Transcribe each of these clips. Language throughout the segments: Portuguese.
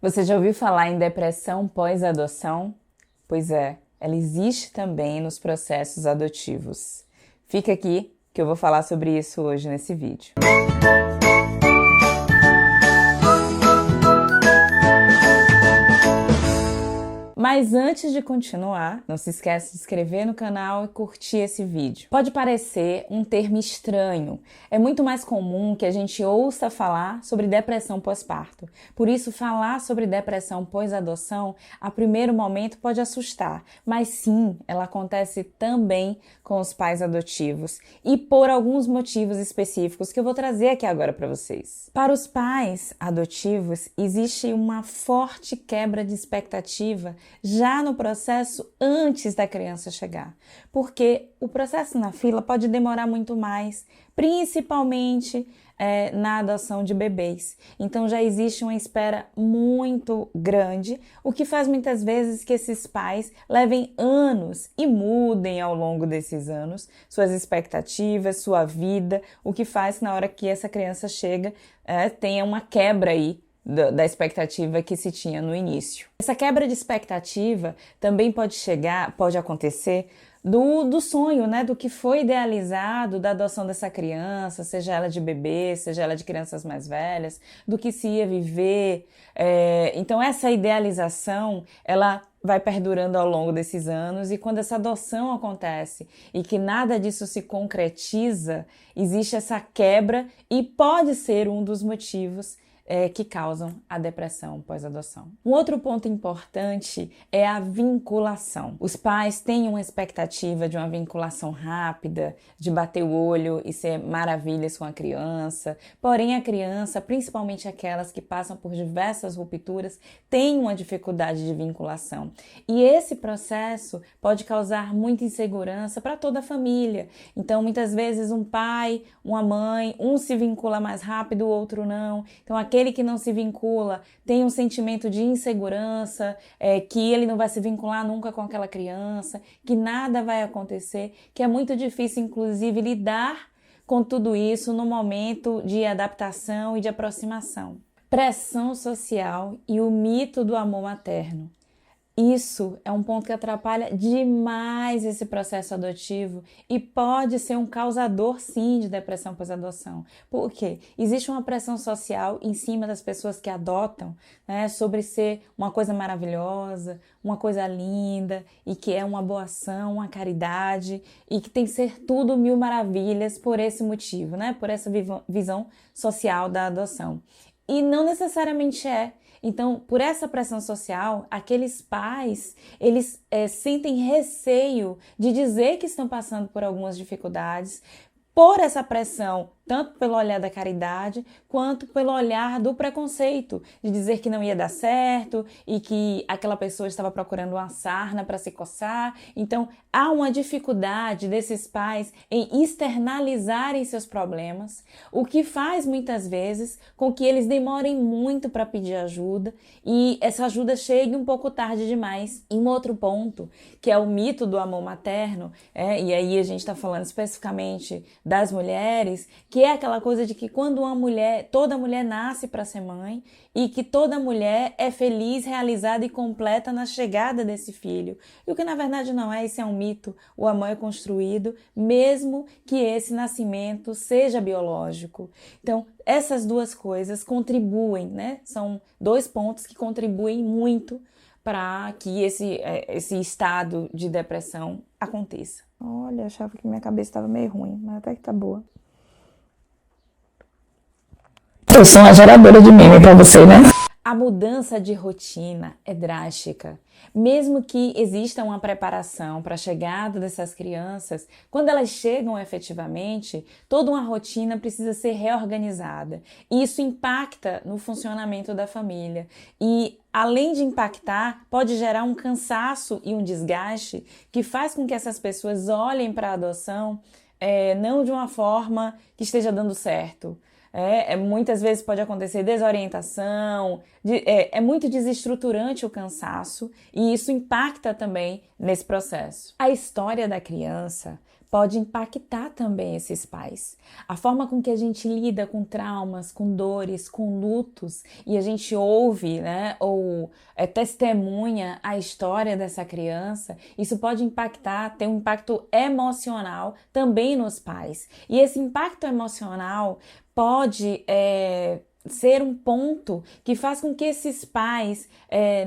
Você já ouviu falar em depressão pós-adoção? Pois é, ela existe também nos processos adotivos. Fica aqui que eu vou falar sobre isso hoje nesse vídeo. Mas antes de continuar, não se esqueça de se inscrever no canal e curtir esse vídeo. Pode parecer um termo estranho, é muito mais comum que a gente ouça falar sobre depressão pós-parto. Por isso, falar sobre depressão pós-adoção, a primeiro momento pode assustar, mas sim, ela acontece também com os pais adotivos e por alguns motivos específicos que eu vou trazer aqui agora para vocês. Para os pais adotivos, existe uma forte quebra de expectativa já no processo antes da criança chegar, porque o processo na fila pode demorar muito mais, principalmente na adoção de bebês. Então já existe uma espera muito grande, o que faz muitas vezes que esses pais levem anos e mudem ao longo desses anos suas expectativas, sua vida, o que faz que na hora que essa criança chega tenha uma quebra aí da expectativa que se tinha no início. Essa quebra de expectativa também pode acontecer do sonho, né, do que foi idealizado da adoção dessa criança, seja ela de bebê, seja ela de crianças mais velhas, do que se ia viver. Então essa idealização, ela vai perdurando ao longo desses anos, e quando essa adoção acontece e que nada disso se concretiza, existe essa quebra e pode ser um dos motivos que causam a depressão pós-adoção. Um outro ponto importante é a vinculação. Os pais têm uma expectativa de uma vinculação rápida, de bater o olho e ser maravilhas com a criança, porém a criança, principalmente aquelas que passam por diversas rupturas, tem uma dificuldade de vinculação. E esse processo pode causar muita insegurança para toda a família. Então, muitas vezes um pai, uma mãe, um se vincula mais rápido, o outro não. Então, aquele que não se vincula tem um sentimento de insegurança, que ele não vai se vincular nunca com aquela criança, que nada vai acontecer, que é muito difícil, inclusive, lidar com tudo isso no momento de adaptação e de aproximação. Pressão social e o mito do amor materno. Isso é um ponto que atrapalha demais esse processo adotivo e pode ser um causador, sim, de depressão pós-adoção. Por quê? Existe uma pressão social em cima das pessoas que adotam, né, sobre ser uma coisa maravilhosa, uma coisa linda, e que é uma boa ação, uma caridade, e que tem que ser tudo mil maravilhas por esse motivo, né, por essa visão social da adoção. E não necessariamente é. Então, por essa pressão social, aqueles pais, eles sentem receio de dizer que estão passando por algumas dificuldades, por essa pressão, tanto pelo olhar da caridade, quanto pelo olhar do preconceito, de dizer que não ia dar certo e que aquela pessoa estava procurando uma sarna para se coçar. Então, há uma dificuldade desses pais em externalizarem seus problemas, o que faz muitas vezes com que eles demorem muito para pedir ajuda e essa ajuda chegue um pouco tarde demais. E um outro ponto, que é o mito do amor materno, e aí a gente está falando especificamente das mulheres, que é aquela coisa de que quando toda mulher nasce para ser mãe e que toda mulher é feliz, realizada e completa na chegada desse filho. E o que na verdade não é, isso é um mito. O amor é construído, mesmo que esse nascimento seja biológico. Então, essas duas coisas contribuem, né? São dois pontos que contribuem muito para que esse estado de depressão aconteça. Olha, achava que minha cabeça estava meio ruim, mas até que tá boa. Eu sou uma geradora de meme para você, né? A mudança de rotina é drástica. Mesmo que exista uma preparação para a chegada dessas crianças, quando elas chegam efetivamente, toda uma rotina precisa ser reorganizada. E isso impacta no funcionamento da família. E, além de impactar, pode gerar um cansaço e um desgaste que faz com que essas pessoas olhem para a adoção não de uma forma que esteja dando certo. Muitas vezes pode acontecer desorientação, é muito desestruturante o cansaço e isso impacta também nesse processo. A história da criança pode impactar também esses pais. A forma com que a gente lida com traumas, com dores, com lutos, e a gente ouve, né, ou testemunha a história dessa criança, isso pode impactar, ter um impacto emocional também nos pais. E esse impacto emocional pode ser um ponto que faz com que esses pais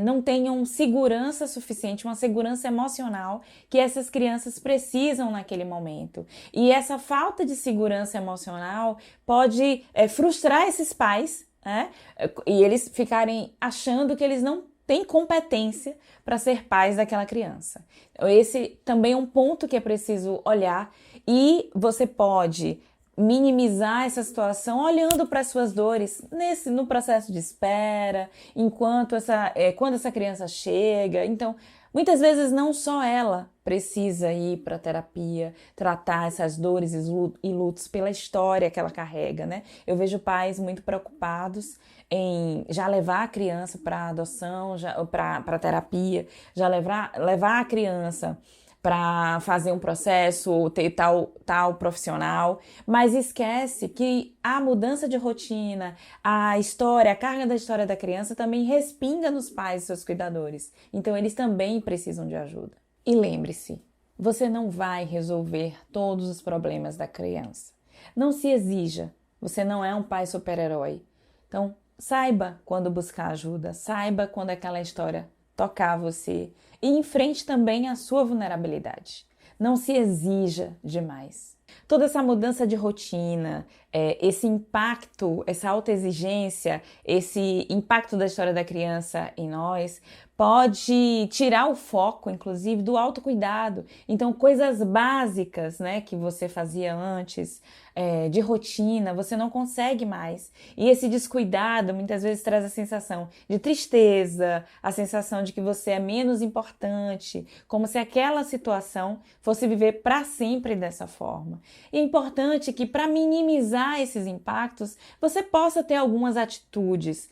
não tenham segurança suficiente, uma segurança emocional que essas crianças precisam naquele momento. E essa falta de segurança emocional pode frustrar esses pais, né? E eles ficarem achando que eles não têm competência para ser pais daquela criança. Esse também é um ponto que é preciso olhar, e você pode minimizar essa situação olhando para as suas dores no processo de espera, quando essa criança chega. Então, muitas vezes não só ela precisa ir para terapia, tratar essas dores e lutos pela história que ela carrega, né? Eu vejo pais muito preocupados em já levar a criança para adoção, para terapia, já levar a criança para fazer um processo, ter tal profissional, mas esquece que a mudança de rotina, a carga da história da criança também respinga nos pais e seus cuidadores. Então eles também precisam de ajuda. E lembre-se, você não vai resolver todos os problemas da criança. Não se exija, você não é um pai super-herói. Então, saiba quando buscar ajuda, saiba quando aquela história tocar você, e enfrente também a sua vulnerabilidade. Não se exija demais. Toda essa mudança de rotina, esse impacto, essa autoexigência, esse impacto da história da criança em nós, pode tirar o foco, inclusive, do autocuidado. Então, coisas básicas, né, que você fazia antes, de rotina, você não consegue mais. E esse descuidado muitas vezes traz a sensação de tristeza, a sensação de que você é menos importante, como se aquela situação fosse viver para sempre dessa forma. E é importante que, para minimizar esses impactos, você possa ter algumas atitudes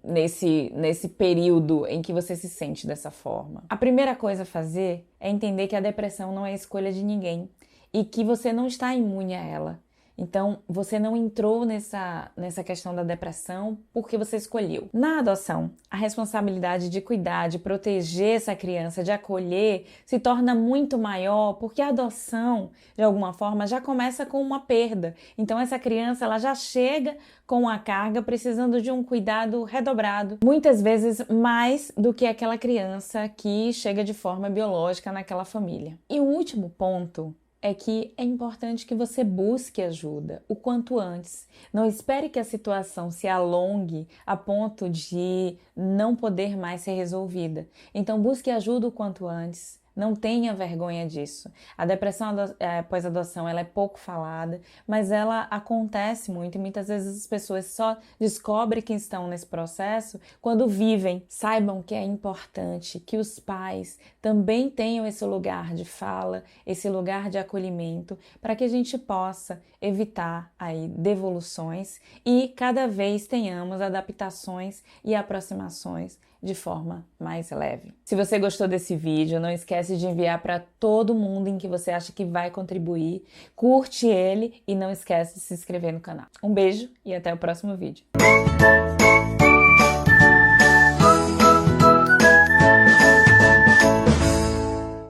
nesse período em que você se sente dessa forma. A primeira coisa a fazer é entender que a depressão não é escolha de ninguém e que você não está imune a ela. Então, você não entrou nessa questão da depressão porque você escolheu. Na adoção, a responsabilidade de cuidar, de proteger essa criança, de acolher, se torna muito maior porque a adoção, de alguma forma, já começa com uma perda. Então, essa criança ela já chega com a carga precisando de um cuidado redobrado, muitas vezes mais do que aquela criança que chega de forma biológica naquela família. E o último ponto é que é importante que você busque ajuda o quanto antes. Não espere que a situação se alongue a ponto de não poder mais ser resolvida. Então busque ajuda o quanto antes. Não tenha vergonha disso. A depressão pós-adoção ela é pouco falada, mas ela acontece muito e muitas vezes as pessoas só descobrem que estão nesse processo quando vivem. Saibam que é importante que os pais também tenham esse lugar de fala, esse lugar de acolhimento, para que a gente possa evitar aí devoluções e cada vez tenhamos adaptações e aproximações de forma mais leve. Se você gostou desse vídeo, não esquece de enviar para todo mundo em que você acha que vai contribuir, curte ele e não esquece de se inscrever no canal. Um beijo e até o próximo vídeo.